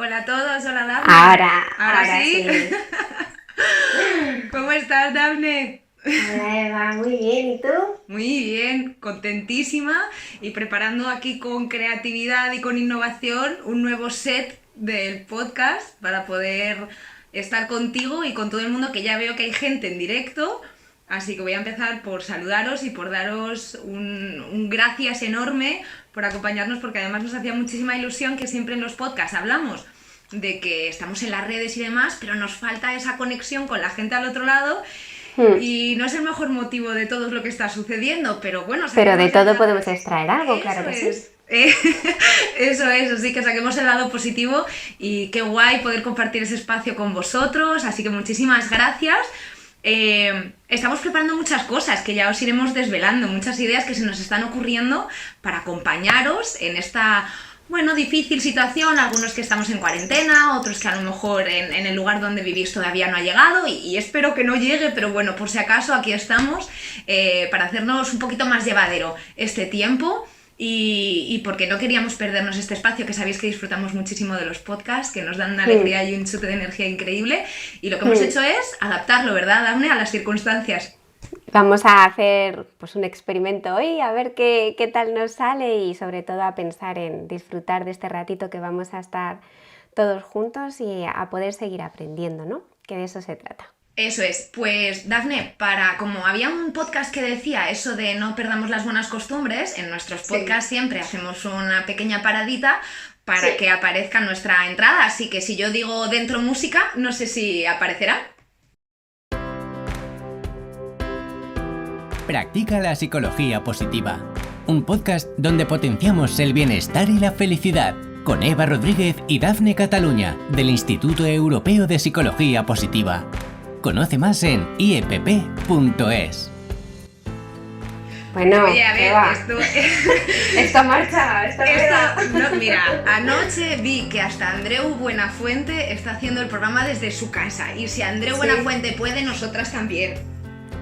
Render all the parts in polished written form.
Hola a todos, hola Dafne. Ahora Sí. sí. ¿Cómo estás, Dafne? Hola Eva, muy bien, ¿y tú? Muy bien, contentísima y preparando aquí con creatividad y con innovación un nuevo set del podcast para poder estar contigo y con todo el mundo, que ya veo que hay gente en directo. Así que voy a empezar por saludaros y por daros un gracias enorme por acompañarnos, porque además nos hacía muchísima ilusión que siempre en los podcasts hablamos de que estamos en las redes y demás, pero nos falta esa conexión con la gente al otro lado Hmm, y no es el mejor motivo de todo lo que está sucediendo, pero bueno, Pero de saquemos el todo lado... podemos extraer algo, claro Eso que sí. es. Eso, así que saquemos el lado positivo y qué guay poder compartir ese espacio con vosotros, así que muchísimas gracias. Estamos preparando muchas cosas que ya os iremos desvelando, muchas ideas que se nos están ocurriendo para acompañaros en esta, bueno, difícil situación, algunos que estamos en cuarentena, otros que a lo mejor en el lugar donde vivís todavía no ha llegado y espero que no llegue, pero bueno, por si acaso aquí estamos para hacernos un poquito más llevadero este tiempo. Y porque no queríamos perdernos este espacio, que sabéis que disfrutamos muchísimo de los podcasts, que nos dan una Hmm, alegría y un chute de energía increíble. Y lo que hemos hmm. hecho es adaptarlo, ¿verdad, Daphne? A las circunstancias. Vamos a hacer pues un experimento hoy, a ver qué tal nos sale y sobre todo a pensar en disfrutar de este ratito que vamos a estar todos juntos y a poder seguir aprendiendo, ¿no? Que de eso se trata. Eso es, pues Dafne, como había un podcast que decía eso de no perdamos las buenas costumbres, en nuestros Sí, podcasts siempre hacemos una pequeña paradita para sí. que aparezca nuestra entrada, así que si yo digo dentro música, no sé si aparecerá. Practica la psicología positiva, un podcast donde potenciamos el bienestar y la felicidad, con Eva Rodríguez y Dafne Cataluña, del Instituto Europeo de Psicología Positiva. Conoce más en iepp.es. Bueno, Oye, a ver, Eva, esto... esto marcha, esto rueda. No, mira, anoche vi que hasta Andreu Buenafuente está haciendo el programa desde su casa. Y si Andreu Sí, Buenafuente puede, nosotras también.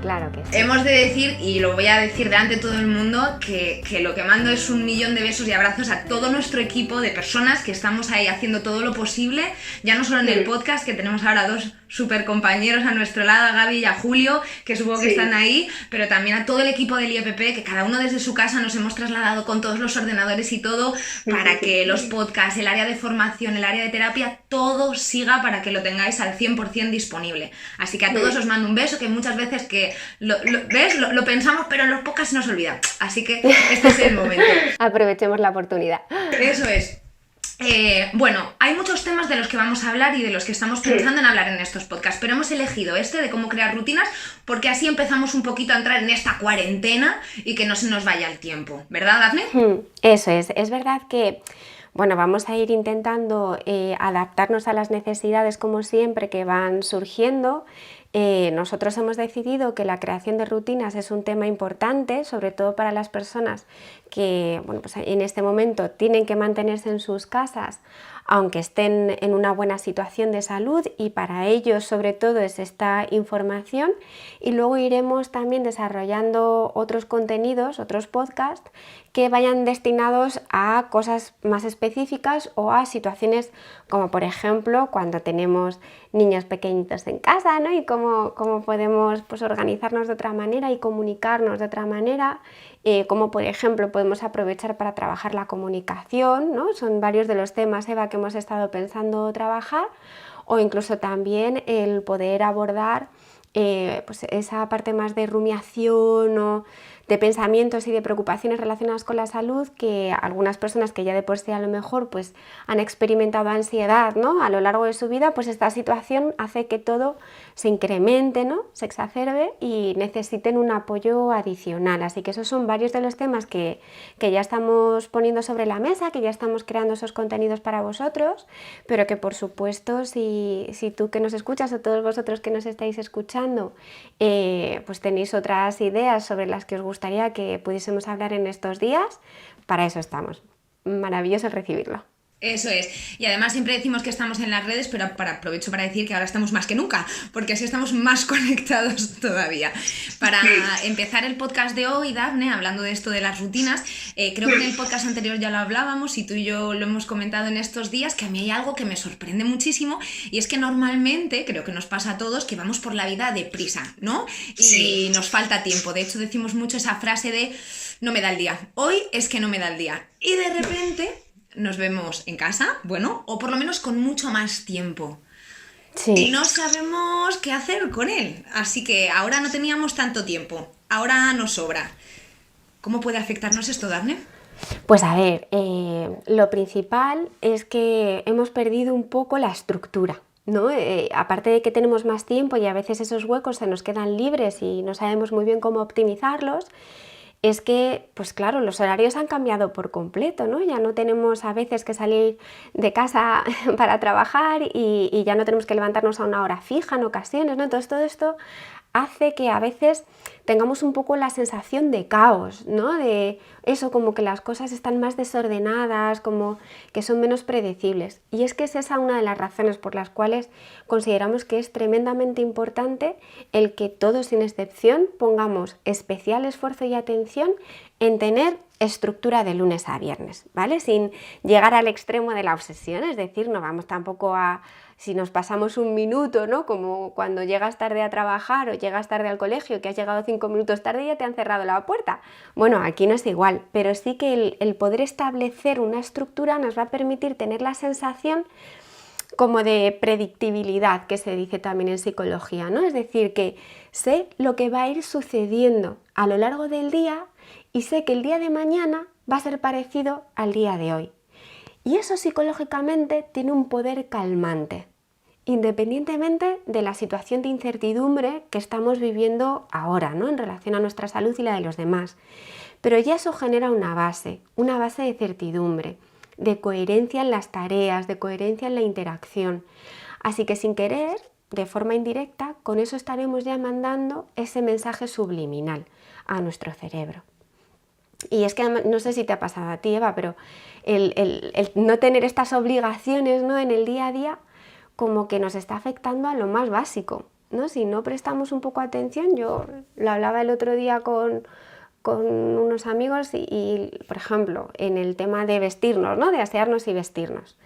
claro que sí. Hemos de decir, y lo voy a decir delante de todo el mundo, que lo que mando es 1.000.000 de besos y abrazos a todo nuestro equipo de personas que estamos ahí haciendo todo lo posible, ya no solo en el podcast, que tenemos ahora dos super compañeros a nuestro lado, a Gaby y a Julio, que supongo que están Sí. ahí, pero también a todo el equipo del IEPP, que cada uno desde su casa nos hemos trasladado con todos los ordenadores y todo, para que los podcasts, el área de formación, el área de terapia, todo siga para que lo tengáis al 100% disponible. Así que a todos os mando un beso, que muchas veces que ¿ves? Lo pensamos, pero en los podcasts se nos olvida. Así que este es el momento. Aprovechemos la oportunidad. Eso es. Bueno, hay muchos temas de los que vamos a hablar y de los que estamos pensando en hablar en estos podcasts, pero hemos elegido este de cómo crear rutinas porque así empezamos un poquito a entrar en esta cuarentena y que no se nos vaya el tiempo, ¿verdad, Dafne? Eso es verdad que, bueno, vamos a ir intentando adaptarnos a las necesidades como siempre que van surgiendo. Nosotros hemos decidido que la creación de rutinas es un tema importante, sobre todo para las personas que, bueno, pues en este momento tienen que mantenerse en sus casas, aunque estén en una buena situación de salud, y para ellos sobre todo es esta información. Y luego iremos también desarrollando otros contenidos, otros podcasts que vayan destinados a cosas más específicas o a situaciones como por ejemplo cuando tenemos niños pequeñitos en casa, ¿no? Y cómo podemos pues, organizarnos de otra manera y comunicarnos de otra manera, cómo por ejemplo podemos aprovechar para trabajar la comunicación, ¿no? Son varios de los temas, Eva, que hemos estado pensando trabajar, o incluso también el poder abordar pues esa parte más de rumiación o de pensamientos y de preocupaciones relacionadas con la salud, que algunas personas que ya de por sí a lo mejor pues han experimentado ansiedad, ¿no? A lo largo de su vida, pues esta situación hace que todo se incremente, ¿no? Se exacerbe y necesiten un apoyo adicional. Así que esos son varios de los temas que ya estamos poniendo sobre la mesa, que ya estamos creando esos contenidos para vosotros, pero que por supuesto si tú que nos escuchas o todos vosotros que nos estáis escuchando pues tenéis otras ideas sobre las que os gustaría que pudiésemos hablar en estos días, para eso estamos. Maravilloso recibirlo. Eso es. Y además siempre decimos que estamos en las redes, pero aprovecho para decir que ahora estamos más que nunca, porque así estamos más conectados todavía. Para empezar el podcast de hoy, Dafne, hablando de esto de las rutinas, creo que en el podcast anterior ya lo hablábamos y tú y yo lo hemos comentado en estos días, que a mí hay algo que me sorprende muchísimo y es que normalmente, creo que nos pasa a todos, que vamos por la vida deprisa, ¿no? Y nos falta tiempo. De hecho, decimos mucho esa frase de no me da el día. Hoy es que no me da el día. Y de repente nos vemos en casa, bueno, o por lo menos con mucho más tiempo. Sí. Y no sabemos qué hacer con él. Así que ahora no teníamos tanto tiempo, ahora nos sobra. ¿Cómo puede afectarnos esto, Dafne? Pues a ver, lo principal es que hemos perdido un poco la estructura, ¿no? Aparte de que tenemos más tiempo y a veces esos huecos se nos quedan libres y no sabemos muy bien cómo optimizarlos, es que, pues claro, los horarios han cambiado por completo, ¿no? Ya no tenemos a veces que salir de casa para trabajar y ya no tenemos que levantarnos a una hora fija en ocasiones, ¿no? Entonces todo esto hace que a veces tengamos un poco la sensación de caos, ¿no? De eso, como que las cosas están más desordenadas, como que son menos predecibles. Y es que es esa una de las razones por las cuales consideramos que es tremendamente importante el que todos sin excepción pongamos especial esfuerzo y atención en tener estructura de lunes a viernes, ¿vale? Sin llegar al extremo de la obsesión, es decir, no vamos tampoco a... Si nos pasamos un minuto, ¿no? Como cuando llegas tarde a trabajar o llegas tarde al colegio, que has llegado 5 minutos tarde y ya te han cerrado la puerta. Bueno, aquí no es igual, pero sí que el poder establecer una estructura nos va a permitir tener la sensación como de predictibilidad, que se dice también en psicología, ¿no? Es decir, que sé lo que va a ir sucediendo a lo largo del día y sé que el día de mañana va a ser parecido al día de hoy. Y eso psicológicamente tiene un poder calmante, independientemente de la situación de incertidumbre que estamos viviendo ahora, ¿no? En relación a nuestra salud y la de los demás. Pero ya eso genera una base de certidumbre, de coherencia en las tareas, de coherencia en la interacción. Así que sin querer, de forma indirecta, con eso estaremos ya mandando ese mensaje subliminal a nuestro cerebro. Y es que no sé si te ha pasado a ti, Eva, pero el no tener estas obligaciones, ¿no? En el día a día como que nos está afectando a lo más básico, ¿no? Si no prestamos un poco atención, yo lo hablaba el otro día con unos amigos y, por ejemplo, en el tema de vestirnos, ¿no? De asearnos y vestirnos.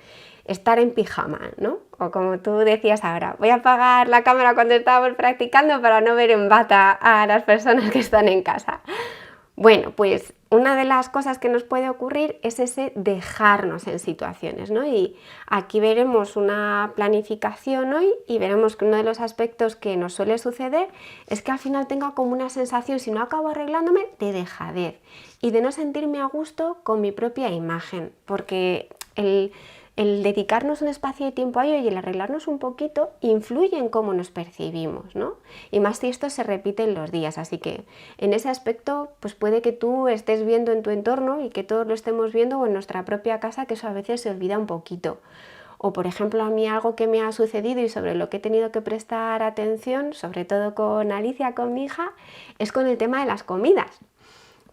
Estar en pijama, ¿no? O como tú decías ahora, voy a apagar la cámara cuando estábamos practicando para no ver en bata a las personas que están en casa. Bueno, pues una de las cosas que nos puede ocurrir es ese dejarnos en situaciones, ¿no? Y aquí veremos una planificación hoy y veremos que uno de los aspectos que nos suele suceder es que al final tenga como una sensación, si no acabo arreglándome, de dejadez y de no sentirme a gusto con mi propia imagen, porque el dedicarnos un espacio de tiempo a ello y el arreglarnos un poquito influye en cómo nos percibimos, ¿no? Y más si esto se repite en los días, así que en ese aspecto pues puede que tú estés viendo en tu entorno y que todos lo estemos viendo o en nuestra propia casa, que eso a veces se olvida un poquito. O por ejemplo a mí algo que me ha sucedido y sobre lo que he tenido que prestar atención, sobre todo con Alicia, con mi hija, es con el tema de las comidas.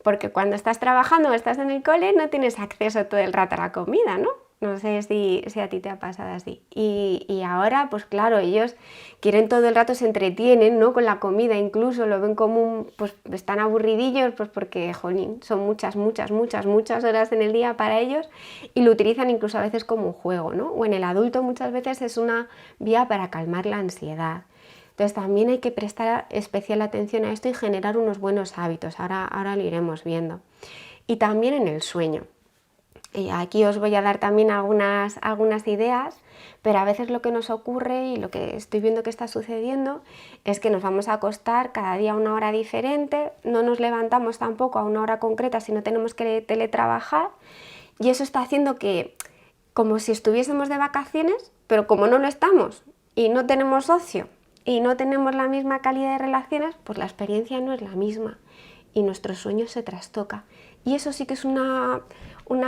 Porque cuando estás trabajando o estás en el cole no tienes acceso todo el rato a la comida, ¿no? No sé si a ti te ha pasado así. Y ahora, pues claro, ellos quieren todo el rato, se entretienen, ¿no? Con la comida, incluso lo ven como pues están aburridillos, pues porque, jolín, son muchas horas en el día para ellos y lo utilizan incluso a veces como un juego, ¿no? O en el adulto muchas veces es una vía para calmar la ansiedad. Entonces también hay que prestar especial atención a esto y generar unos buenos hábitos. Ahora lo iremos viendo. Y también en el sueño. Y aquí os voy a dar también algunas ideas, pero a veces lo que nos ocurre y lo que estoy viendo que está sucediendo es que nos vamos a acostar cada día a una hora diferente, no nos levantamos tampoco a una hora concreta si no tenemos que teletrabajar y eso está haciendo que, como si estuviésemos de vacaciones, pero como no lo estamos y no tenemos ocio y no tenemos la misma calidad de relaciones, pues la experiencia no es la misma y nuestro sueño se trastoca. Y eso sí que es una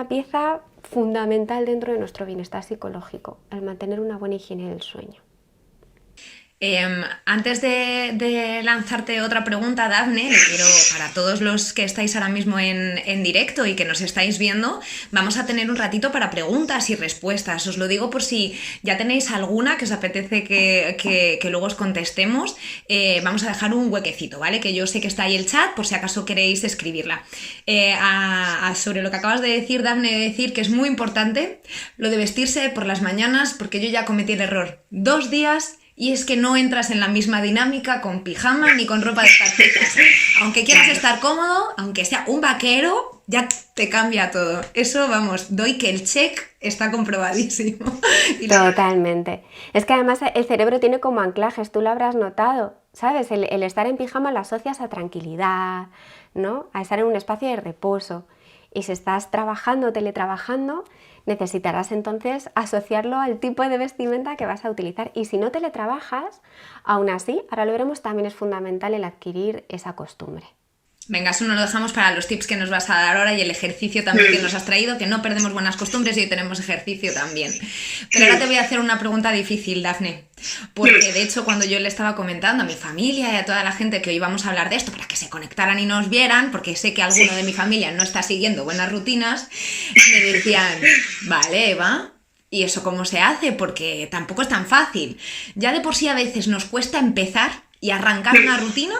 pieza fundamental dentro de nuestro bienestar psicológico, el mantener una buena higiene del sueño. Antes de lanzarte otra pregunta, Dafne, le quiero, para todos los que estáis ahora mismo en directo y que nos estáis viendo, vamos a tener un ratito para preguntas y respuestas. Os lo digo por si ya tenéis alguna que os apetece que luego os contestemos. Vamos a dejar un huequecito, ¿vale? Que yo sé que está ahí el chat, por si acaso queréis escribirla. Sobre lo que acabas de decir, Dafne, de decir que es muy importante lo de vestirse por las mañanas, porque yo ya cometí el error 2 días. Y es que no entras en la misma dinámica con pijama ni con ropa de estas. Aunque quieras estar cómodo, aunque sea un vaquero, ya te cambia todo. Eso, vamos, doy que el check está comprobadísimo. Totalmente. Es que además el cerebro tiene como anclajes, tú lo habrás notado, ¿sabes? El estar en pijama lo asocias a tranquilidad, ¿no? A estar en un espacio de reposo. Y si estás trabajando, teletrabajando, necesitarás entonces asociarlo al tipo de vestimenta que vas a utilizar. Y si no teletrabajas, aún así, ahora lo veremos, también es fundamental el adquirir esa costumbre. Venga, eso nos lo dejamos para los tips que nos vas a dar ahora y el ejercicio también que nos has traído, que no perdemos buenas costumbres y hoy tenemos ejercicio también. Pero ahora te voy a hacer una pregunta difícil, Dafne, porque de hecho cuando yo le estaba comentando a mi familia y a toda la gente que hoy íbamos a hablar de esto para que se conectaran y nos vieran, porque sé que alguno de mi familia no está siguiendo buenas rutinas, me decían, vale, Eva, ¿y eso cómo se hace? Porque tampoco es tan fácil. Ya de por sí a veces nos cuesta empezar y arrancar una rutina,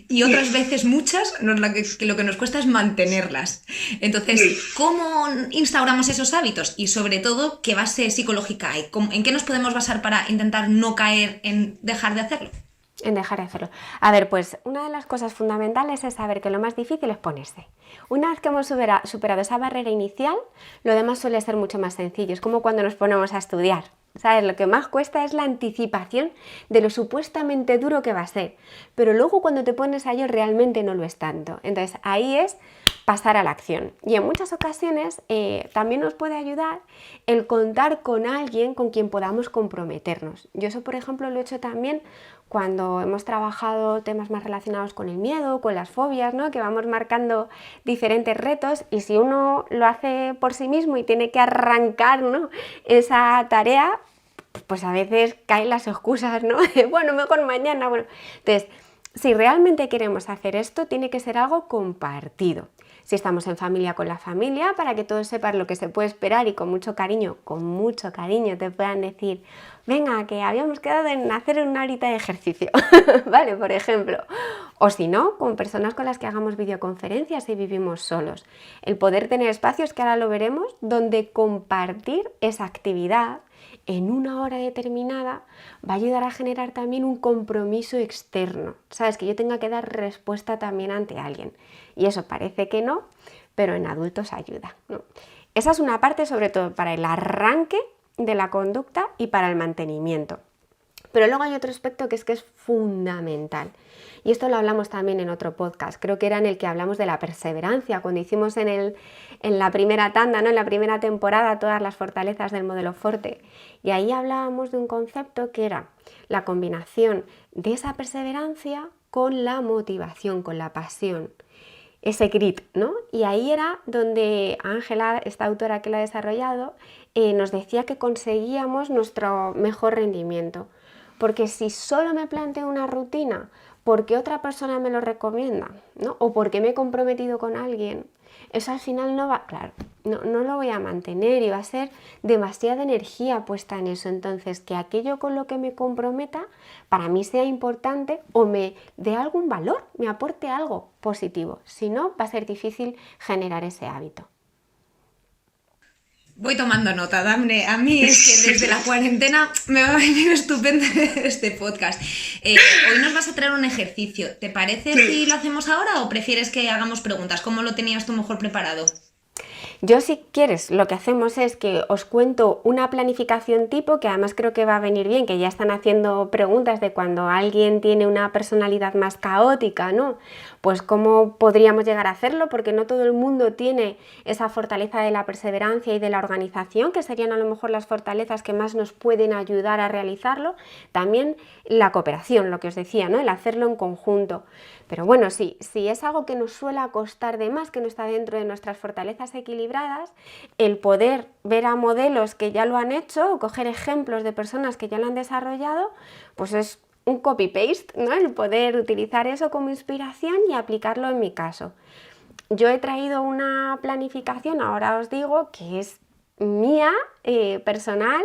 y otras veces muchas lo que nos cuesta es mantenerlas. Entonces, ¿cómo instauramos esos hábitos? Y sobre todo, ¿qué base psicológica hay? ¿En qué nos podemos basar para intentar no caer en dejar de hacerlo? En dejar de hacerlo. A ver, pues una de las cosas fundamentales es saber que lo más difícil es ponerse. Una vez que hemos superado esa barrera inicial, lo demás suele ser mucho más sencillo. Es como cuando nos ponemos a estudiar. ¿Sabes? Lo que más cuesta es la anticipación de lo supuestamente duro que va a ser. Pero luego cuando te pones a ello realmente no lo es tanto. Entonces ahí es pasar a la acción. Y en muchas ocasiones también nos puede ayudar el contar con alguien con quien podamos comprometernos. Yo eso, por ejemplo, lo he hecho también cuando hemos trabajado temas más relacionados con el miedo, con las fobias, ¿no? Que vamos marcando diferentes retos, y si uno lo hace por sí mismo y tiene que arrancar, ¿no?, esa tarea, pues a veces caen las excusas, ¿no? Bueno, mejor mañana. Bueno, entonces, si realmente queremos hacer esto, tiene que ser algo compartido. Si estamos en familia, con la familia, para que todos sepan lo que se puede esperar y con mucho cariño te puedan decir, venga, que habíamos quedado en hacer una horita de ejercicio, ¿vale? Por ejemplo. O si no, con personas con las que hagamos videoconferencias y vivimos solos. El poder tener espacios, que ahora lo veremos, donde compartir esa actividad en una hora determinada va a ayudar a generar también un compromiso externo. ¿Sabes? Que yo tenga que dar respuesta también ante alguien. Y eso parece que no, pero en adultos ayuda, ¿no? Esa es una parte, sobre todo para el arranque de la conducta y para el mantenimiento. Pero luego hay otro aspecto que es fundamental. Y esto lo hablamos también en otro podcast, creo que era en el que hablamos de la perseverancia, cuando hicimos en la primera tanda, ¿no?, en la primera temporada, todas las fortalezas del modelo Forte. Y ahí hablábamos de un concepto que era la combinación de esa perseverancia con la motivación, con la pasión. Ese grit, ¿no? Y ahí era donde Ángela, esta autora que lo ha desarrollado, nos decía que conseguíamos nuestro mejor rendimiento. Porque si solo me planteo una rutina porque otra persona me lo recomienda, ¿no?, o porque me he comprometido con alguien, eso al final no va, claro, no lo voy a mantener y va a ser demasiada energía puesta en eso. Entonces, que aquello con lo que me comprometa para mí sea importante o me dé algún valor, me aporte algo positivo. Si no, va a ser difícil generar ese hábito. Voy tomando nota, Dafne. A mí es que desde la cuarentena me va a venir estupendo este podcast. Hoy nos vas a traer un ejercicio. ¿Te parece si lo hacemos ahora o prefieres que hagamos preguntas? ¿Cómo lo tenías tú mejor preparado? Yo, si quieres, lo que hacemos es que os cuento una planificación tipo, que además creo que va a venir bien, que ya están haciendo preguntas de cuando alguien tiene una personalidad más caótica, ¿no? Pues cómo podríamos llegar a hacerlo, porque no todo el mundo tiene esa fortaleza de la perseverancia y de la organización, que serían a lo mejor las fortalezas que más nos pueden ayudar a realizarlo. También la cooperación, lo que os decía, ¿no?, el hacerlo en conjunto. Pero bueno, si es algo que nos suele costar de más, que no está dentro de nuestras fortalezas equilibradas, el poder ver a modelos que ya lo han hecho o coger ejemplos de personas que ya lo han desarrollado, pues es un copy-paste, ¿no? El poder utilizar eso como inspiración y aplicarlo en mi caso. Yo he traído una planificación, ahora os digo, que es mía, personal,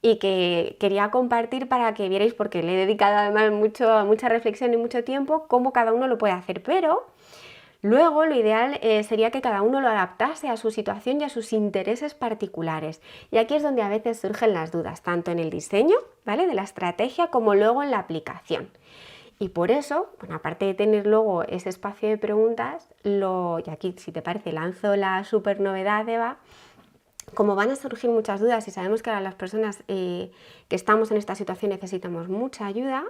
y que quería compartir para que vierais, porque le he dedicado además mucha reflexión y mucho tiempo, cómo cada uno lo puede hacer, pero luego lo ideal sería que cada uno lo adaptase a su situación y a sus intereses particulares. Y aquí es donde a veces surgen las dudas, tanto en el diseño, ¿vale?, de la estrategia, como luego en la aplicación. Y por eso, bueno, aparte de tener luego ese espacio de preguntas, y aquí, si te parece, lanzo la súper novedad, Eva. Como van a surgir muchas dudas y sabemos que ahora las personas que estamos en esta situación necesitamos mucha ayuda,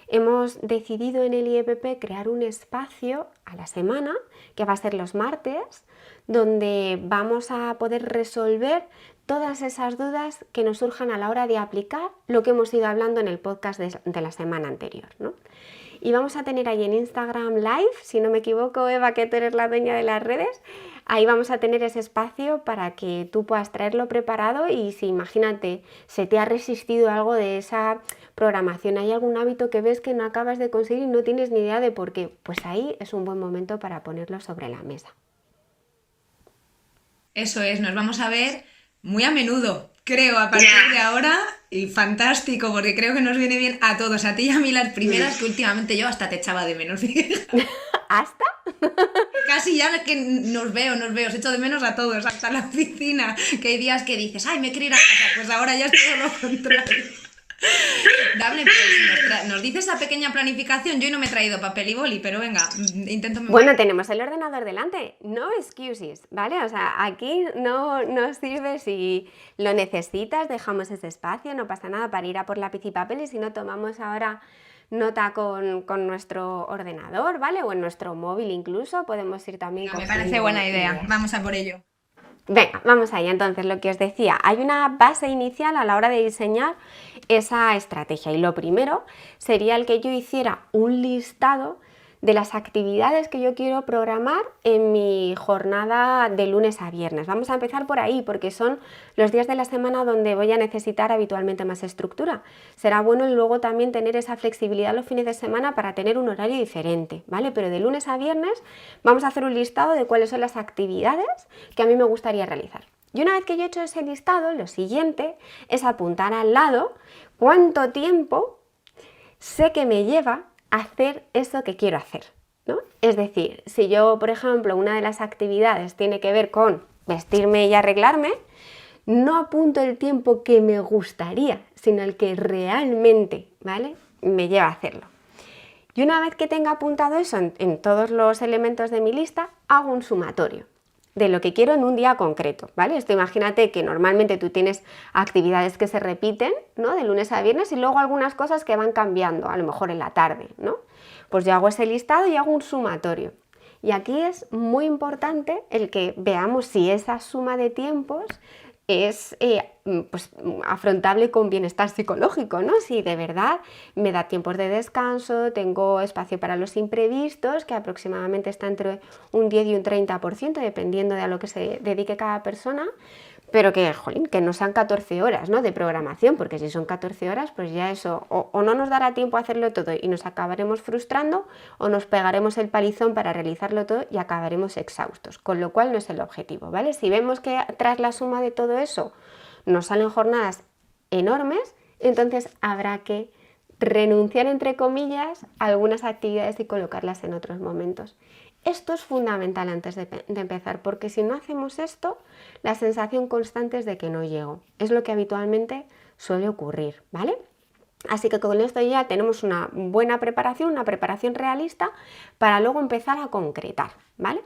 hemos decidido en el IEPP crear un espacio a la semana, que va a ser los martes, donde vamos a poder resolver todas esas dudas que nos surjan a la hora de aplicar lo que hemos ido hablando en el podcast de la semana anterior, ¿no? Y vamos a tener ahí en Instagram Live, si no me equivoco, Eva, que tú eres la dueña de las redes, ahí vamos a tener ese espacio para que tú puedas traerlo preparado y si, imagínate, se te ha resistido algo de esa programación, hay algún hábito que ves que no acabas de conseguir y no tienes ni idea de por qué, pues ahí es un buen momento para ponerlo sobre la mesa. Eso es, nos vamos a ver muy a menudo, creo, a partir de ahora, y fantástico, porque creo que nos viene bien a todos, a ti y a mí las primeras, que últimamente yo hasta te echaba de menos. ¿Hasta? Casi ya que nos veo, os echo de menos a todos, hasta la oficina, que hay días que dices, ay, me quiero ir a casa, pues ahora ya es todo lo contrario. Dable, pues nos dices esa pequeña planificación. Yo hoy no me he traído papel y boli, pero venga, intento memorizar. Bueno, tenemos el ordenador delante, no excuses, ¿vale? O sea, aquí no sirve, si lo necesitas, dejamos ese espacio, no pasa nada, para ir a por lápiz y papel, y si no, tomamos ahora nota con nuestro ordenador, ¿vale? O en nuestro móvil incluso, podemos ir también con... Me parece buena idea, vamos a por ello. Venga, vamos allá. Entonces, lo que os decía, hay una base inicial a la hora de diseñar esa estrategia y lo primero sería el que yo hiciera un listado de las actividades que yo quiero programar en mi jornada de lunes a viernes. Vamos a empezar por ahí porque son los días de la semana donde voy a necesitar habitualmente más estructura. Será bueno luego también tener esa flexibilidad los fines de semana para tener un horario diferente, ¿vale? Pero de lunes a viernes vamos a hacer un listado de cuáles son las actividades que a mí me gustaría realizar. Y una vez que yo he hecho ese listado, lo siguiente es apuntar al lado cuánto tiempo sé que me lleva hacer eso que quiero hacer, ¿no? Es decir, si yo, por ejemplo, una de las actividades tiene que ver con vestirme y arreglarme, no apunto el tiempo que me gustaría, sino el que realmente, ¿vale?, me lleva a hacerlo. Y una vez que tenga apuntado eso en todos los elementos de mi lista, hago un sumatorio de lo que quiero en un día concreto, ¿vale? Esto imagínate que normalmente tú tienes actividades que se repiten, ¿no?, de lunes a viernes y luego algunas cosas que van cambiando, a lo mejor en la tarde, ¿no? Pues yo hago ese listado y hago un sumatorio. Y aquí es muy importante el que veamos si esa suma de tiempos es pues, afrontable con bienestar psicológico, ¿no? Si de verdad me da tiempos de descanso, tengo espacio para los imprevistos, que aproximadamente está entre un 10 y un 30%, dependiendo de a lo que se dedique cada persona, pero que, jolín, que no sean 14 horas, ¿no?, de programación, porque si son 14 horas, pues ya eso, o no nos dará tiempo a hacerlo todo y nos acabaremos frustrando, o nos pegaremos el palizón para realizarlo todo y acabaremos exhaustos, con lo cual no es el objetivo, ¿vale? Si vemos que tras la suma de todo eso nos salen jornadas enormes, entonces habrá que renunciar, entre comillas, a algunas actividades y colocarlas en otros momentos. Esto es fundamental antes de empezar, porque si no hacemos esto, la sensación constante es de que no llego. Es lo que habitualmente suele ocurrir, ¿vale? Así que con esto ya tenemos una buena preparación, una preparación realista para luego empezar a concretar, ¿vale?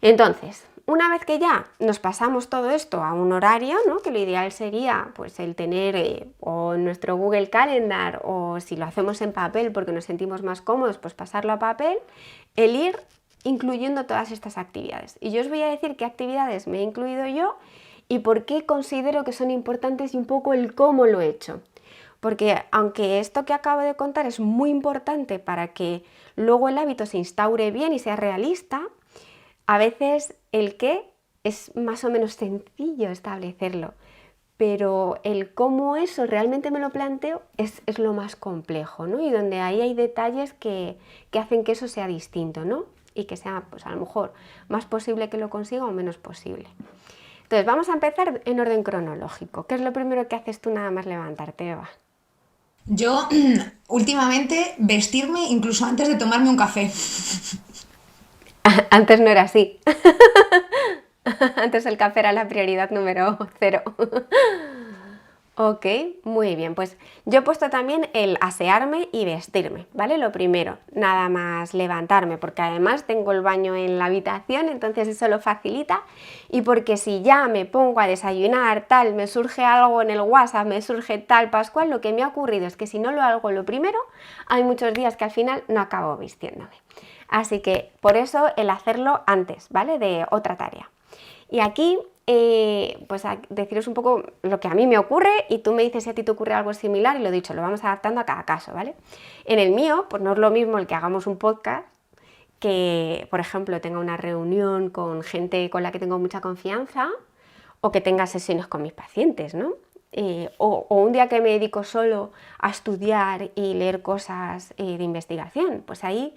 Entonces, una vez que ya nos pasamos todo esto a un horario, ¿no?, que lo ideal sería pues el tener o en nuestro Google Calendar, o si lo hacemos en papel porque nos sentimos más cómodos, pues pasarlo a papel, el ir incluyendo todas estas actividades. Y yo os voy a decir qué actividades me he incluido yo y por qué considero que son importantes y un poco el cómo lo he hecho. Porque aunque esto que acabo de contar es muy importante para que luego el hábito se instaure bien y sea realista, a veces el qué es más o menos sencillo establecerlo, pero el cómo eso realmente me lo planteo es lo más complejo, ¿no? Y donde ahí hay detalles que hacen que eso sea distinto, ¿no? Y que sea, pues a lo mejor, más posible que lo consiga o menos posible. Entonces, vamos a empezar en orden cronológico. ¿Qué es lo primero que haces tú nada más levantarte, Eva? Yo, últimamente, vestirme incluso antes de tomarme un café. Antes no era así. Antes el café era la prioridad número 0. Ok, muy bien, pues yo he puesto también el asearme y vestirme, ¿vale? Lo primero, nada más levantarme, porque además tengo el baño en la habitación, entonces eso lo facilita, y porque si ya me pongo a desayunar, tal, me surge algo en el WhatsApp, me surge tal, Pascual, lo que me ha ocurrido es que si no lo hago lo primero, hay muchos días que al final no acabo vistiéndome. Así que por eso el hacerlo antes, ¿vale? De otra tarea. Y aquí, pues a deciros un poco lo que a mí me ocurre y tú me dices si a ti te ocurre algo similar y lo dicho, lo vamos adaptando a cada caso, ¿vale? En el mío, pues no es lo mismo el que hagamos un podcast que, por ejemplo, tenga una reunión con gente con la que tengo mucha confianza o que tenga sesiones con mis pacientes, ¿no? O un día que me dedico solo a estudiar y leer cosas de investigación, pues ahí,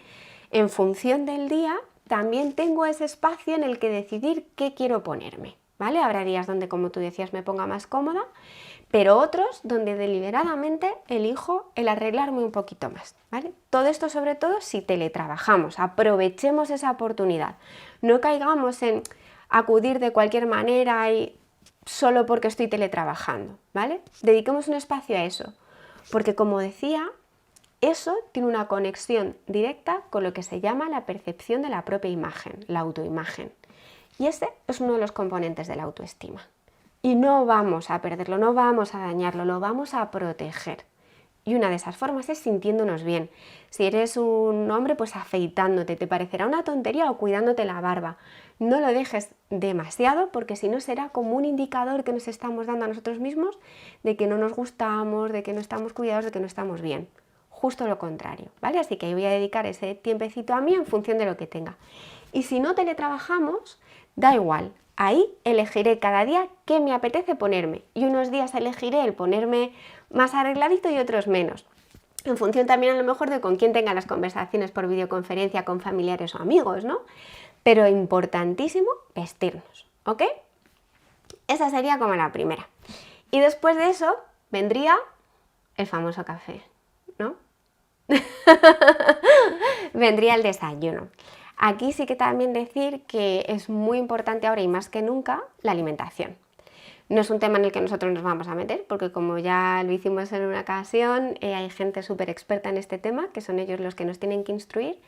en función del día, también tengo ese espacio en el que decidir qué quiero ponerme, ¿vale? Habrá días donde, como tú decías, me ponga más cómoda, pero otros donde deliberadamente elijo el arreglarme un poquito más, ¿vale? Todo esto sobre todo si teletrabajamos, aprovechemos esa oportunidad, no caigamos en acudir de cualquier manera y solo porque estoy teletrabajando, ¿vale? Dediquemos un espacio a eso, porque como decía, eso tiene una conexión directa con lo que se llama la percepción de la propia imagen, la autoimagen. Y ese es uno de los componentes de la autoestima. Y no vamos a perderlo, no vamos a dañarlo, lo vamos a proteger. Y una de esas formas es sintiéndonos bien. Si eres un hombre, pues afeitándote, te parecerá una tontería o cuidándote la barba. No lo dejes demasiado porque si no será como un indicador que nos estamos dando a nosotros mismos de que no nos gustamos, de que no estamos cuidados, de que no estamos bien. Justo lo contrario, ¿vale? Así que voy a dedicar ese tiempecito a mí en función de lo que tenga. Y si no teletrabajamos, da igual. Ahí elegiré cada día qué me apetece ponerme. Y unos días elegiré el ponerme más arregladito y otros menos. En función también a lo mejor de con quién tenga las conversaciones por videoconferencia con familiares o amigos, ¿no? Pero importantísimo, vestirnos, ¿ok? Esa sería como la primera. Y después de eso vendría el famoso café, ¿no? Vendría el desayuno. Aquí sí que también decir que es muy importante ahora y más que nunca la alimentación. No es un tema en el que nosotros nos vamos a meter porque como ya lo hicimos en una ocasión, hay gente súper experta en este tema, que son ellos los que nos tienen que instruir,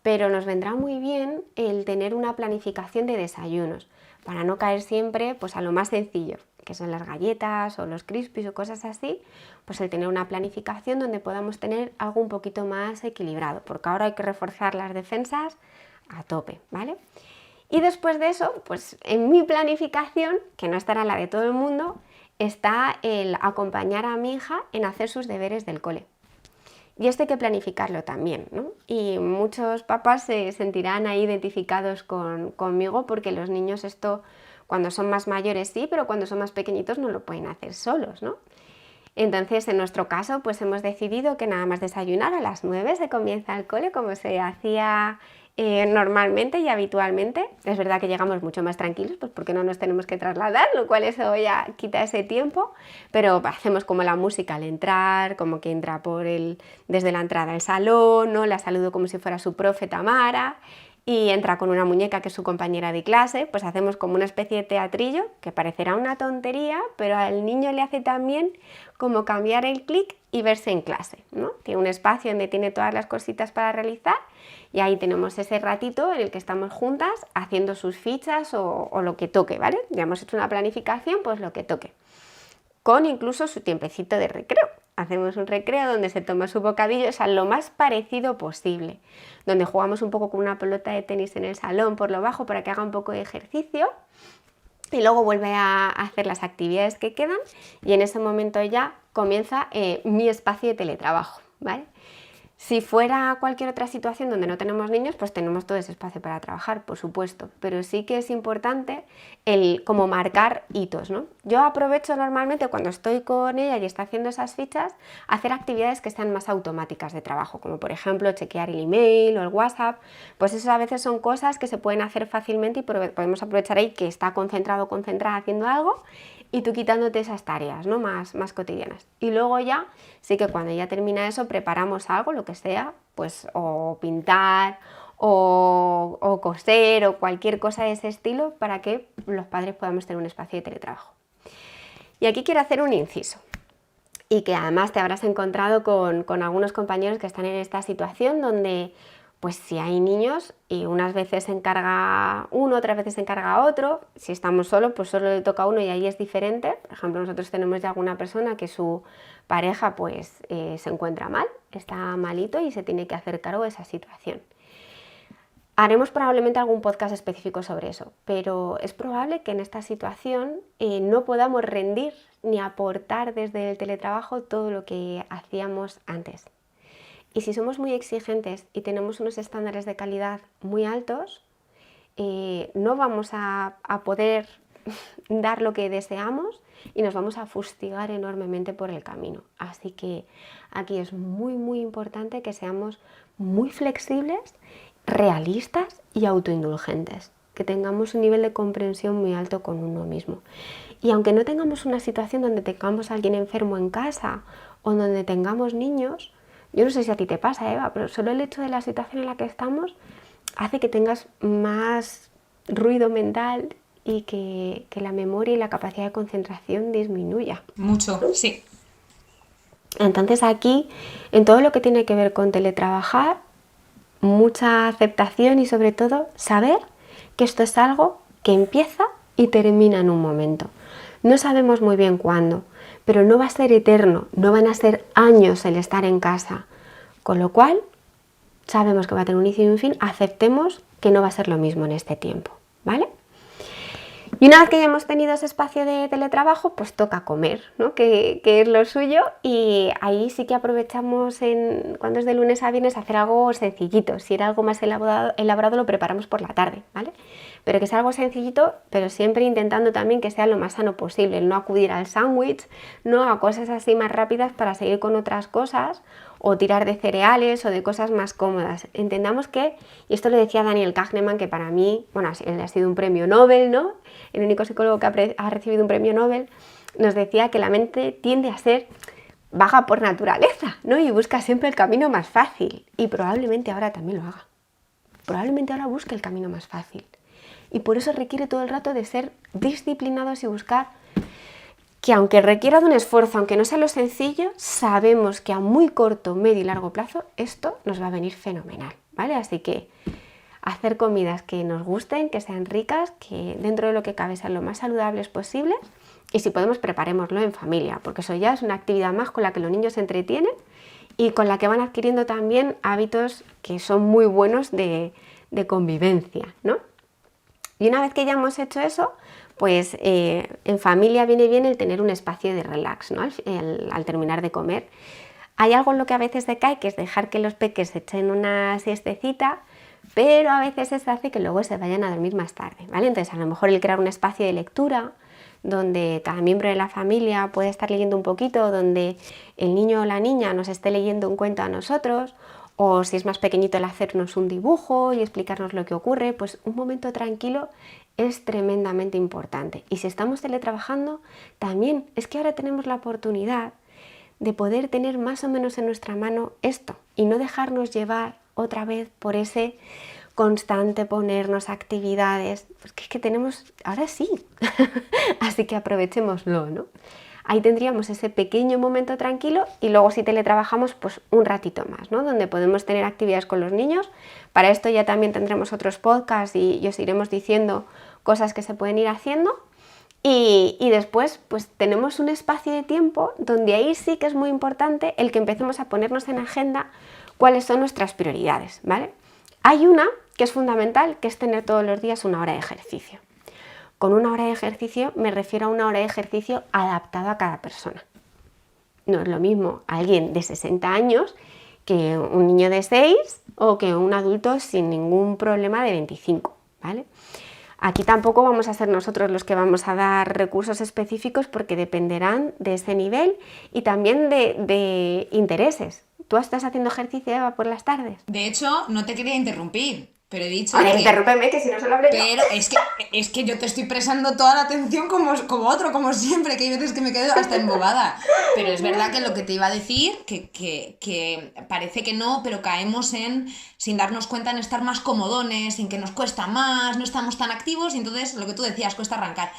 pero nos vendrá muy bien el tener una planificación de desayunos para no caer siempre pues, a lo más sencillo, que son las galletas o los crispies o cosas así, pues el tener una planificación donde podamos tener algo un poquito más equilibrado, porque ahora hay que reforzar las defensas a tope, ¿vale? Y después de eso, pues en mi planificación, que no estará la de todo el mundo, está el acompañar a mi hija en hacer sus deberes del cole. Y esto hay que planificarlo también, ¿no? Y muchos papás se sentirán ahí identificados conmigo porque los niños esto, cuando son más mayores sí, pero cuando son más pequeñitos no lo pueden hacer solos, ¿no? Entonces, en nuestro caso, pues hemos decidido que nada más desayunar a las 9 se comienza el cole como se hacía normalmente y habitualmente. Es verdad que llegamos mucho más tranquilos, pues porque no nos tenemos que trasladar, lo cual eso ya quita ese tiempo, pero hacemos como la música al entrar, como que entra desde la entrada al salón, ¿no? La saludo como si fuera su profe Tamara, y entra con una muñeca que es su compañera de clase, pues hacemos como una especie de teatrillo, que parecerá una tontería, pero al niño le hace también como cambiar el clic y verse en clase, ¿no? Tiene un espacio donde tiene todas las cositas para realizar y ahí tenemos ese ratito en el que estamos juntas haciendo sus fichas o lo que toque, ¿vale? Ya hemos hecho una planificación, pues lo que toque. Con incluso su tiempecito de recreo. Hacemos un recreo donde se toma su bocadillo, o sea, lo más parecido posible. Donde jugamos un poco con una pelota de tenis en el salón por lo bajo para que haga un poco de ejercicio. Y luego vuelve a hacer las actividades que quedan y en ese momento ya comienza mi espacio de teletrabajo, ¿vale? Si fuera cualquier otra situación donde no tenemos niños, pues tenemos todo ese espacio para trabajar, por supuesto, pero sí que es importante el como marcar hitos, ¿no? Yo aprovecho normalmente cuando estoy con ella y está haciendo esas fichas, hacer actividades que sean más automáticas de trabajo, como por ejemplo chequear el email o el WhatsApp, pues eso a veces son cosas que se pueden hacer fácilmente y podemos aprovechar ahí que está concentrado o concentrada haciendo algo y tú quitándote esas tareas, ¿no? más cotidianas. Y luego ya, sí que cuando ya termina eso, preparamos algo, lo que sea, pues o pintar o coser o cualquier cosa de ese estilo para que los padres podamos tener un espacio de teletrabajo. Y aquí quiero hacer un inciso. Y que además te habrás encontrado con algunos compañeros que están en esta situación donde pues si hay niños y unas veces se encarga uno, otras veces se encarga otro, si estamos solos pues solo le toca a uno y ahí es diferente. Por ejemplo, nosotros tenemos ya alguna persona que su pareja pues se encuentra mal, está malito y se tiene que hacer cargo de esa situación. Haremos probablemente algún podcast específico sobre eso, pero es probable que en esta situación no podamos rendir ni aportar desde el teletrabajo todo lo que hacíamos antes. Y si somos muy exigentes y tenemos unos estándares de calidad muy altos, no vamos a poder dar lo que deseamos y nos vamos a fustigar enormemente por el camino. Así que aquí es muy importante que seamos muy flexibles, realistas y autoindulgentes, que tengamos un nivel de comprensión muy alto con uno mismo. Y aunque no tengamos una situación donde tengamos a alguien enfermo en casa o donde tengamos niños, yo no sé si a ti te pasa, Eva, pero solo el hecho de la situación en la que estamos hace que tengas más ruido mental y que la memoria y la capacidad de concentración disminuya. Mucho, sí. Entonces aquí, en todo lo que tiene que ver con teletrabajar, mucha aceptación y sobre todo saber que esto es algo que empieza y termina en un momento. No sabemos muy bien cuándo, pero no va a ser eterno, no van a ser años el estar en casa, con lo cual sabemos que va a tener un inicio y un fin, aceptemos que no va a ser lo mismo en este tiempo, ¿vale? Y una vez que ya hemos tenido ese espacio de teletrabajo, pues toca comer, ¿no? Que es lo suyo, y ahí sí que aprovechamos cuando es de lunes a viernes hacer algo sencillito. Si era algo más elaborado lo preparamos por la tarde, ¿vale? Pero que sea algo sencillito, pero siempre intentando también que sea lo más sano posible, el no acudir al sándwich, no a cosas así más rápidas para seguir con otras cosas, o tirar de cereales o de cosas más cómodas. Entendamos que, y esto lo decía Daniel Kahneman, que para mí, bueno, él ha sido un premio Nobel, ¿no? El único psicólogo que ha recibido un premio Nobel, nos decía que la mente tiende a ser vaga por naturaleza, ¿no? Y busca siempre el camino más fácil. Y probablemente ahora también lo haga. Probablemente ahora busque el camino más fácil. Y por eso requiere todo el rato de ser disciplinados y buscar que aunque requiera de un esfuerzo, aunque no sea lo sencillo, sabemos que a muy corto, medio y largo plazo esto nos va a venir fenomenal, ¿vale? Así que hacer comidas que nos gusten, que sean ricas, que dentro de lo que cabe sean lo más saludables posible, y si podemos preparémoslo en familia, porque eso ya es una actividad más con la que los niños se entretienen y con la que van adquiriendo también hábitos que son muy buenos de convivencia, ¿no? Y una vez que ya hemos hecho eso, pues en familia viene bien el tener un espacio de relax, ¿no? Al terminar de comer. Hay algo en lo que a veces decae, que es dejar que los peques se echen una siestecita, pero a veces eso hace que luego se vayan a dormir más tarde, ¿vale? Entonces a lo mejor el crear un espacio de lectura donde cada miembro de la familia puede estar leyendo un poquito, donde el niño o la niña nos esté leyendo un cuento a nosotros, o si es más pequeñito el hacernos un dibujo y explicarnos lo que ocurre, pues un momento tranquilo es tremendamente importante. Y si estamos teletrabajando, también es que ahora tenemos la oportunidad de poder tener más o menos en nuestra mano esto y no dejarnos llevar otra vez por ese constante ponernos actividades, porque es que tenemos, ahora sí, así que aprovechémoslo, ¿no? Ahí tendríamos ese pequeño momento tranquilo y luego si teletrabajamos pues un ratito más, ¿no? Donde podemos tener actividades con los niños. Para esto ya también tendremos otros podcasts y os iremos diciendo cosas que se pueden ir haciendo. Y después pues tenemos un espacio de tiempo donde ahí sí que es muy importante el que empecemos a ponernos en agenda cuáles son nuestras prioridades, ¿vale? Hay una que es fundamental, que es tener todos los días una hora de ejercicio. Con una hora de ejercicio me refiero a una hora de ejercicio adaptada a cada persona. No es lo mismo alguien de 60 años que un niño de 6 o que un adulto sin ningún problema de 25, ¿vale? Aquí tampoco vamos a ser nosotros los que vamos a dar recursos específicos porque dependerán de ese nivel y también de intereses. ¿Tú estás haciendo ejercicio, Eva, por las tardes? De hecho, no te quería interrumpir, pero he dicho Vale, que... interrúmpeme, que si no se lo hablé yo. Pero es que yo te estoy prestando toda la atención como otro, como siempre, que hay veces que me quedo hasta embobada. Pero es verdad que lo que te iba a decir, que parece que no, pero caemos sin darnos cuenta en estar más comodones, en que nos cuesta más, no estamos tan activos, y entonces lo que tú decías, cuesta arrancar.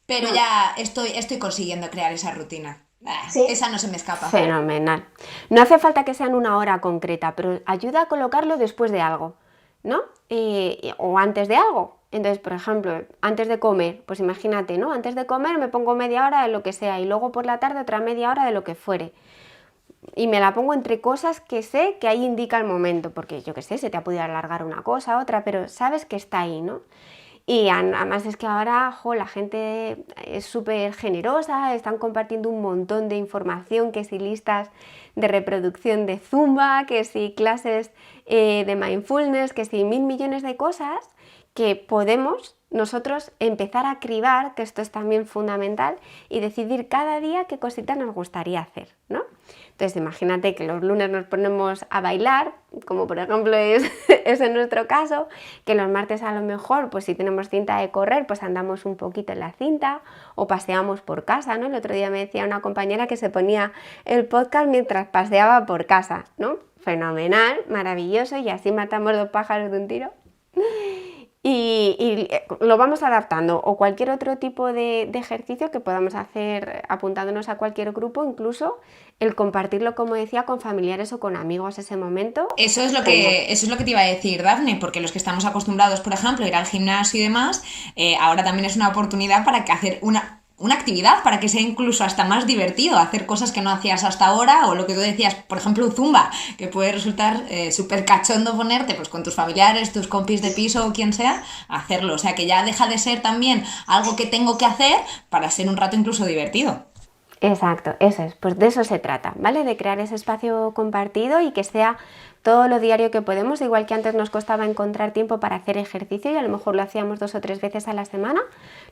Pero ya estoy consiguiendo crear esa rutina. ¿Sí? Esa no se me escapa. Fenomenal. No hace falta que sean una hora concreta, pero ayuda a colocarlo después de algo, ¿no? O antes de algo. Entonces, por ejemplo, antes de comer, pues imagínate, ¿no? Antes de comer me pongo media hora de lo que sea y luego por la tarde otra media hora de lo que fuere. Y me la pongo entre cosas que sé que ahí indica el momento, porque yo qué sé, se te ha podido alargar una cosa, otra, pero sabes que está ahí, ¿no? Y además es que ahora la gente es súper generosa, están compartiendo un montón de información, que si listas de reproducción de Zumba, que si clases de mindfulness, que si 1000 millones de cosas que podemos nosotros empezar a cribar, que esto es también fundamental, y decidir cada día qué cositas nos gustaría hacer, ¿no? Entonces imagínate que los lunes nos ponemos a bailar, como por ejemplo es en nuestro caso, que los martes a lo mejor, pues si tenemos cinta de correr, pues andamos un poquito en la cinta o paseamos por casa, ¿no? El otro día me decía una compañera que se ponía el podcast mientras paseaba por casa, ¿no? Fenomenal, maravilloso, y así matamos 2 pájaros de un tiro. Y lo vamos adaptando, o cualquier otro tipo de ejercicio que podamos hacer apuntándonos a cualquier grupo, incluso el compartirlo, como decía, con familiares o con amigos ese momento. Eso es lo que te iba a decir, Dafne, porque los que estamos acostumbrados, por ejemplo, a ir al gimnasio y demás, ahora también es una oportunidad para que hacer una actividad, para que sea incluso hasta más divertido, hacer cosas que no hacías hasta ahora, o lo que tú decías, por ejemplo, Zumba, que puede resultar súper cachondo ponerte pues con tus familiares, tus compis de piso o quien sea, hacerlo. O sea, que ya deja de ser también algo que tengo que hacer para ser un rato incluso divertido. Exacto, eso es, pues de eso se trata, ¿vale? De crear ese espacio compartido y que sea todo lo diario que podemos, igual que antes nos costaba encontrar tiempo para hacer ejercicio y a lo mejor lo hacíamos 2 o 3 veces a la semana,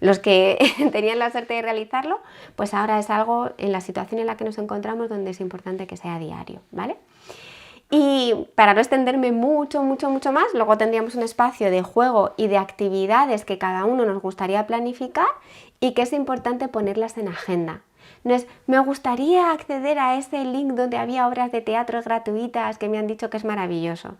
los que tenían la suerte de realizarlo, pues ahora es algo en la situación en la que nos encontramos donde es importante que sea diario, ¿vale? Y para no extenderme mucho más, luego tendríamos un espacio de juego y de actividades que cada uno nos gustaría planificar y que es importante ponerlas en agenda. No es, me gustaría acceder a ese link donde había obras de teatro gratuitas que me han dicho que es maravilloso.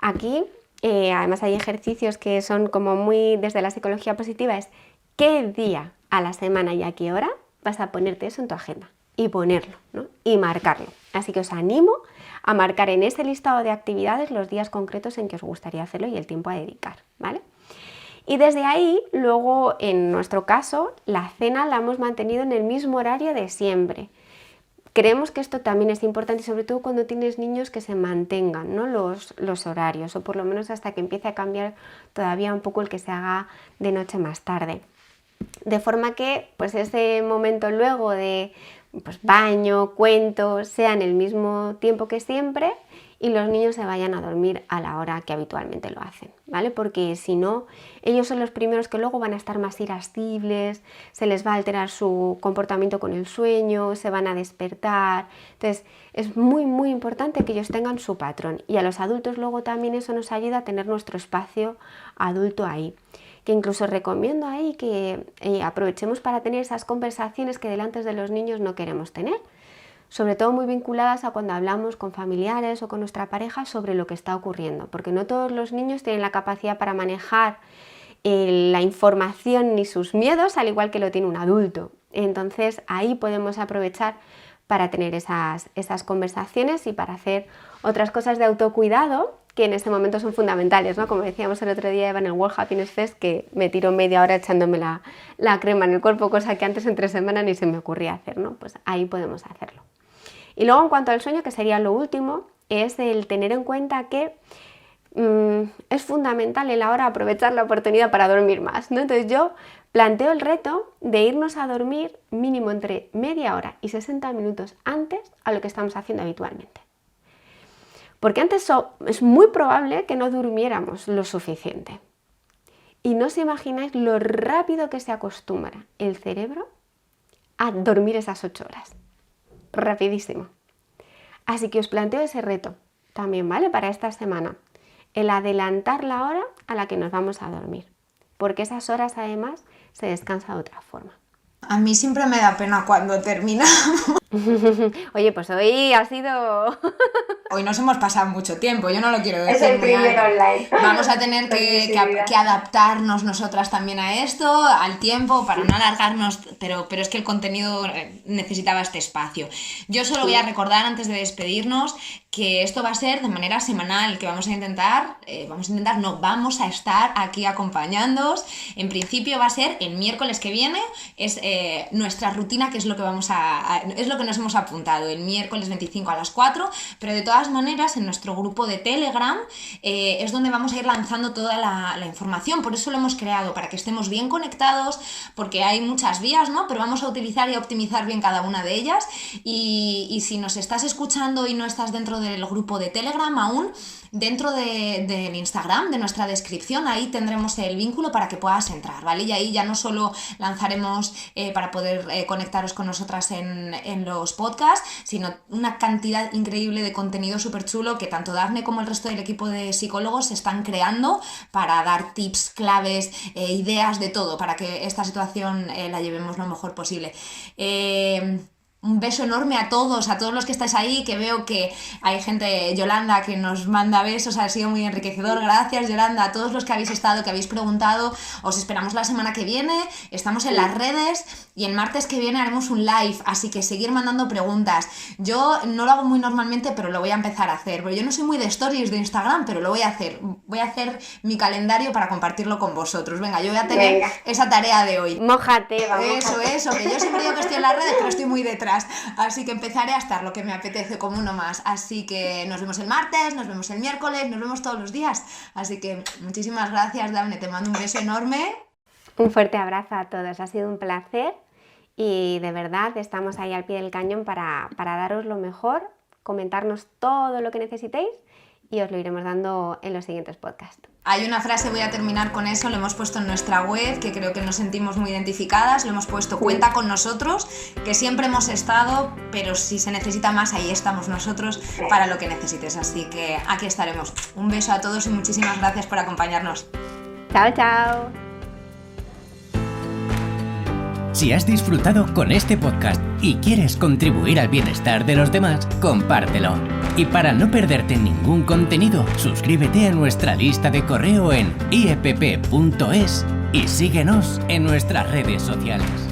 Aquí, además hay ejercicios que son como muy desde la psicología positiva, es qué día a la semana y a qué hora vas a ponerte eso en tu agenda y ponerlo, ¿no? Y marcarlo. Así que os animo a marcar en ese listado de actividades los días concretos en que os gustaría hacerlo y el tiempo a dedicar, ¿vale? Y desde ahí, luego, en nuestro caso, la cena la hemos mantenido en el mismo horario de siempre. Creemos que esto también es importante, sobre todo cuando tienes niños, que se mantengan, ¿no? los horarios, o por lo menos hasta que empiece a cambiar todavía un poco el que se haga de noche más tarde. De forma que pues ese momento luego de pues, baño, cuento, sea en el mismo tiempo que siempre y los niños se vayan a dormir a la hora que habitualmente lo hacen, ¿vale? Porque si no, ellos son los primeros que luego van a estar más irascibles, se les va a alterar su comportamiento con el sueño, se van a despertar. Entonces, es muy importante que ellos tengan su patrón y a los adultos luego también eso nos ayuda a tener nuestro espacio adulto ahí. Que incluso recomiendo ahí que aprovechemos para tener esas conversaciones que delante de los niños no queremos tener. Sobre todo muy vinculadas a cuando hablamos con familiares o con nuestra pareja sobre lo que está ocurriendo, porque no todos los niños tienen la capacidad para manejar la información ni sus miedos, al igual que lo tiene un adulto. Entonces ahí podemos aprovechar para tener esas conversaciones y para hacer otras cosas de autocuidado que en este momento son fundamentales, ¿no? Como decíamos el otro día, Eva, en el World Happiness Fest, que me tiro media hora echándome la crema en el cuerpo, cosa que antes en 3 semanas ni se me ocurría hacer, ¿no? Pues ahí podemos hacerlo. Y luego en cuanto al sueño, que sería lo último, es el tener en cuenta que es fundamental en la hora aprovechar la oportunidad para dormir más, ¿no? Entonces yo planteo el reto de irnos a dormir mínimo entre media hora y 60 minutos antes a lo que estamos haciendo habitualmente. Porque antes es muy probable que no durmiéramos lo suficiente. Y no os imagináis lo rápido que se acostumbra el cerebro a dormir esas 8 horas. Rapidísimo. Así que os planteo ese reto también, ¿vale? Para esta semana. El adelantar la hora a la que nos vamos a dormir. Porque esas horas además se descansa de otra forma. A mí siempre me da pena cuando terminamos. Oye, pues hoy ha sido... Hoy nos hemos pasado mucho tiempo, yo no lo quiero decir. Es el primer online. Vamos a tener que adaptarnos nosotras también a esto, al tiempo, para no alargarnos, pero es que el contenido necesitaba este espacio. Yo solo voy a recordar antes de despedirnos que esto va a ser de manera semanal, que vamos a estar aquí acompañándoos. En principio va a ser el miércoles que viene, es nuestra rutina, que es lo que es lo que nos hemos apuntado, el miércoles 25 a las 4, pero de todas maneras en nuestro grupo de Telegram es donde vamos a ir lanzando toda la información, por eso lo hemos creado, para que estemos bien conectados, porque hay muchas vías, ¿no? Pero vamos a utilizar y a optimizar bien cada una de ellas, y si nos estás escuchando y no estás dentro del grupo de Telegram aún, dentro del Instagram, de nuestra descripción, ahí tendremos el vínculo para que puedas entrar, ¿vale? Y ahí ya no solo lanzaremos para poder conectaros con nosotras en los podcasts, sino una cantidad increíble de contenido súper chulo que tanto Dafne como el resto del equipo de psicólogos están creando para dar tips, claves, ideas, de todo, para que esta situación la llevemos lo mejor posible. Un beso enorme a todos los que estáis ahí, que veo que hay gente, Yolanda, que nos manda besos, ha sido muy enriquecedor. Gracias, Yolanda, a todos los que habéis estado, que habéis preguntado. Os esperamos la semana que viene, estamos en las redes y el martes que viene haremos un live, así que seguir mandando preguntas. Yo no lo hago muy normalmente, pero lo voy a empezar a hacer, porque yo no soy muy de stories de Instagram, pero lo voy a hacer. Voy a hacer mi calendario para compartirlo con vosotros. Venga, yo voy a tener esa tarea de hoy. Mójate, vamos. Eso, que yo siempre digo que estoy en las redes, pero estoy muy detrás. Así que empezaré a estar lo que me apetece como uno más. Así que nos vemos el martes, nos vemos el miércoles, nos vemos todos los días. Así que muchísimas gracias, Dafne, te mando un beso enorme. Un fuerte abrazo a todos, ha sido un placer y de verdad estamos ahí al pie del cañón para daros lo mejor, comentarnos todo lo que necesitéis y os lo iremos dando en los siguientes podcasts. Hay una frase, voy a terminar con eso, lo hemos puesto en nuestra web, que creo que nos sentimos muy identificadas, lo hemos puesto: cuenta con nosotros, que siempre hemos estado, pero si se necesita más, ahí estamos nosotros para lo que necesites, así que aquí estaremos. Un beso a todos y muchísimas gracias por acompañarnos. Chao, chao. Si has disfrutado con este podcast y quieres contribuir al bienestar de los demás, compártelo. Y para no perderte ningún contenido, suscríbete a nuestra lista de correo en iepp.es y síguenos en nuestras redes sociales.